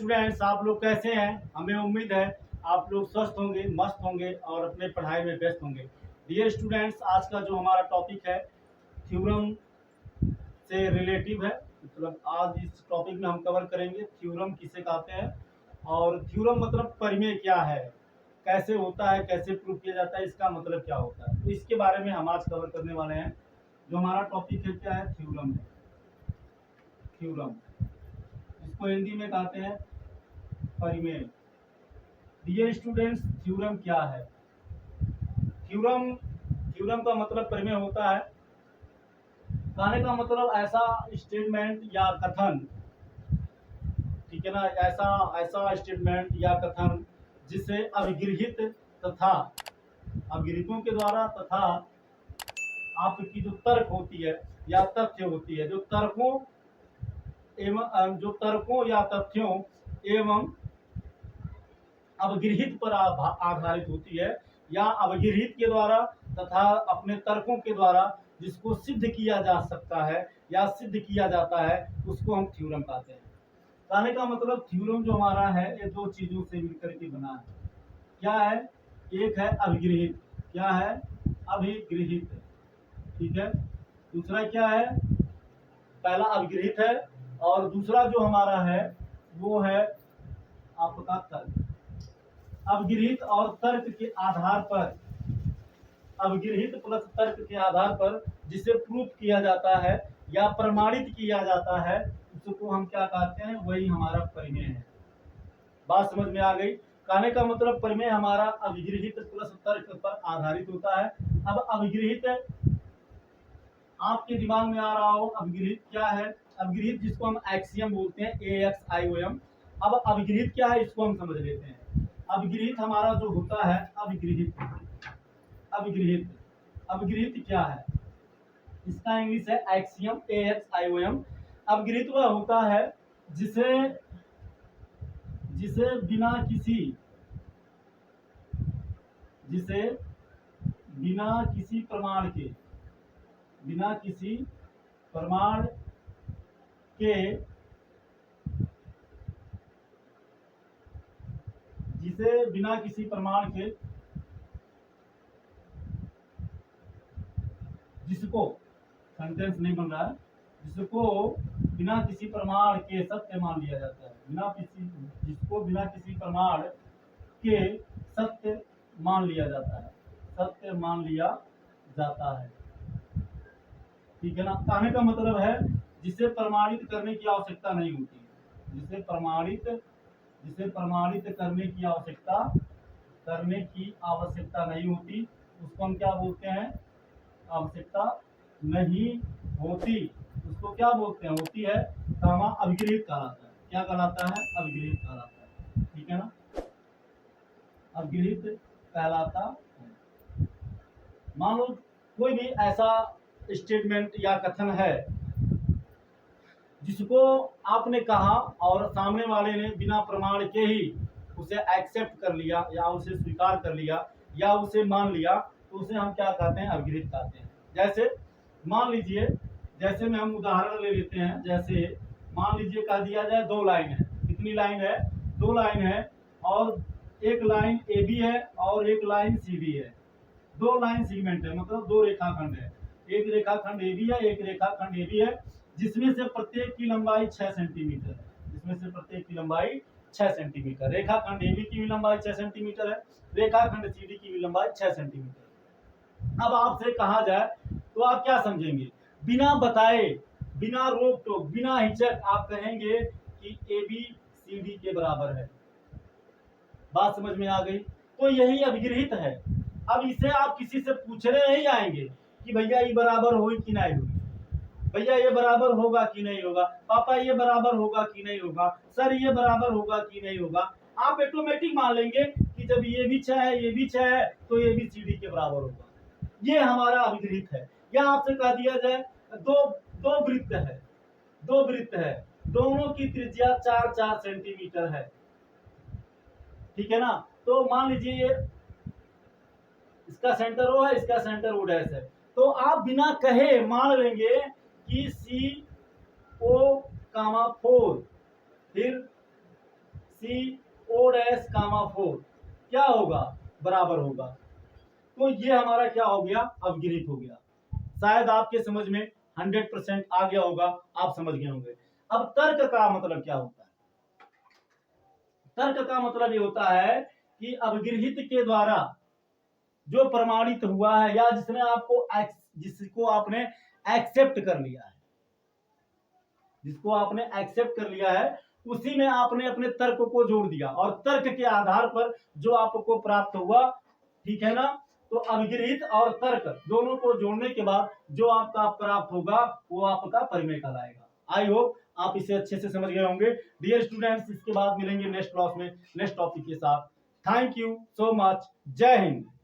Students, आप लोग कैसे हैं? हमें उम्मीद है आप लोग स्वस्थ होंगे, मस्त होंगे और अपने पढ़ाई में व्यस्त होंगे। डियर स्टूडेंट्स, आज का जो हमारा टॉपिक है थ्योरम से रिलेटिव है। मतलब आज इस टॉपिक में हम कवर करेंगे थ्योरम किसे कहते हैं और थ्योरम मतलब परिमेय क्या है, कैसे होता है, कैसे प्रूव किया जाता है, इसका मतलब क्या होता है, तो इसके बारे में हम आज कवर करने वाले हैं। जो हमारा टॉपिक है क्या है, थ्योरम है। थ्योरम इसको हिंदी में कहते हैं परिमेय। डियर स्टूडेंट्स, थ्योरम क्या है? थ्योरम थ्योरम का मतलब परिमेय होता है। कहने का मतलब ऐसा स्टेटमेंट या कथन, ठीक है ना, ऐसा ऐसा स्टेटमेंट या कथन जिसे अभिगृहित तथा अभिगृहितों के द्वारा तथा आपकी जो तर्क होती है या तथ्य होती है, जो तर्कों या तथ्यों एवं अवगृहित पर आधारित होती है या अवगृहित के द्वारा तथा अपने तर्कों के द्वारा जिसको सिद्ध किया जा सकता है या सिद्ध किया जाता है, उसको हम थ्योरम कहते हैं। कहने का मतलब थ्योरम जो हमारा है ये दो चीजों से मिलकर के बना है। क्या है? एक है अभिगृहित। क्या है? अभिगृहित। ठीक है। दूसरा क्या है? पहला अभिगृहित है और दूसरा जो हमारा है वो है आपका तर्क। अवगृहित और तर्क के आधार पर, अवगृहित प्लस तर्क के आधार पर जिसे प्रूफ किया जाता है या प्रमाणित किया जाता है, उसको हम क्या कहते हैं? वही हमारा परिमेय है। बात समझ में आ गई? कहने का मतलब परिमेय हमारा अवगृहित प्लस तर्क पर आधारित होता है। अब अवगृहित आपके दिमाग में आ रहा हो, अवगृहित क्या है? अवगृहित जिसको हम एक्सियम बोलते हैं, AXIOM। अब अवगृहित क्या है इसको हम समझ लेते हैं। अवगृहित हमारा जो होता है अवगृहित, अवगृहित अवगृहित क्या है? इसका इंग्लिश है एक्सियम, AXIOM। अवगृहित वह होता है जिसे जिसे बिना किसी जिसे बिना किसी प्रमाण के, बिना किसी प्रमाण के जिसे बिना किसी प्रमाण के जिसको, सेंटेंस नहीं बन रहा है, जिसको बिना किसी प्रमाण के सत्य मान लिया जाता है, जिसको बिना किसी प्रमाण के सत्य मान लिया जाता है, सत्य मान लिया जाता है। ठीक है ना। कहने का मतलब है जिसे प्रमाणित करने की आवश्यकता नहीं होती, जिसे प्रमाणित करने की आवश्यकता नहीं होती, उसको हम क्या बोलते हैं? आवश्यकता नहीं होती, उसको क्या बोलते हैं? होती है कामा अभिगृहित कहलाता है। क्या कहलाता है? अभिगृहित कहलाता है। ठीक है ना, अभिगृहित कहलाता है। मान लो कोई भी ऐसा स्टेटमेंट या कथन है जिसको आपने कहा और सामने वाले ने बिना प्रमाण के ही उसे एक्सेप्ट कर लिया या उसे स्वीकार कर लिया या उसे मान लिया, तो उसे हम क्या कहते हैं? अभिगृहित कहते हैं। जैसे मान लीजिए, जैसे में हम उदाहरण ले लेते हैं, जैसे मान लीजिए कह दिया जाए दो लाइन है। कितनी लाइन है? दो लाइन है और एक लाइन AB है और एक लाइन CD है। दो लाइन सीगमेंट है, मतलब दो रेखाखंड है। एक रेखाखंड AB है, एक रेखाखंड AB है, जिसमें से प्रत्येक की लंबाई 6 सेंटीमीटर है। जिसमें से प्रत्येक की लंबाई 6 सेंटीमीटर। रेखाखंड AB की भी लंबाई 6 सेंटीमीटर है, रेखाखंड CD की भी लंबाई 6 सेंटीमीटर। अब आपसे कहा जाए तो आप क्या समझेंगे? बिना बताए, बिना रोक टोक, बिना हिचक आप कहेंगे कि AB CD के बराबर है। बात समझ में आ गई? तो यही अभिगृहित है। अब इसे आप किसी से पूछने नहीं आएंगे कि भैया ये बराबर होगी कि नहीं होगी, भैया ये बराबर होगा कि नहीं होगा, पापा ये बराबर होगा कि नहीं होगा, सर ये बराबर होगा कि नहीं होगा। आप ऑटोमेटिक मान लेंगे कि जब ये भी 6 है, ये भी 6 है, तो ये भी CD के बराबर होगा। ये हमारा अभिगृहित है। या आपसे कह दिया जाए दो दो वृत्त है, दो वृत्त है, दोनों की त्रिज्या 4-4 सेंटीमीटर है। ठीक है ना। तो मान लीजिए ये इसका सेंटर O है, इसका सेंटर O डैश है, तो आप बिना कहे मान लेंगे कि CO, 4 फिर CO-4 क्या होगा, बराबर होगा। तो ये हमारा क्या हो गया, अवगिरित हो गया। शायद आपके समझ में 100% आ गया होगा, आप समझ गए होंगे। अब तर्क का मतलब क्या होता है? तर्क का मतलब ये होता है कि अवगिरहित के द्वारा जो प्रमाणित हुआ है या जिसको आपने एक्सेप्ट कर लिया है, जिसको आपने एक्सेप्ट कर लिया है, उसी में आपने अपने तर्क को जोड़ दिया और तर्क के आधार पर जो आपको प्राप्त हुआ, ठीक है ना। तो अवगिरहित और तर्क दोनों को जोड़ने के बाद जो आपका प्राप्त होगा वो आपका परिमेय कहलाएगा। आई होप आप इसे अच्छे से समझ गए होंगे। डियर स्टूडेंट्स, इसके बाद मिलेंगे नेक्स्ट क्लास में नेक्स्ट टॉपिक के साथ। Thank you so much. जय हिंद।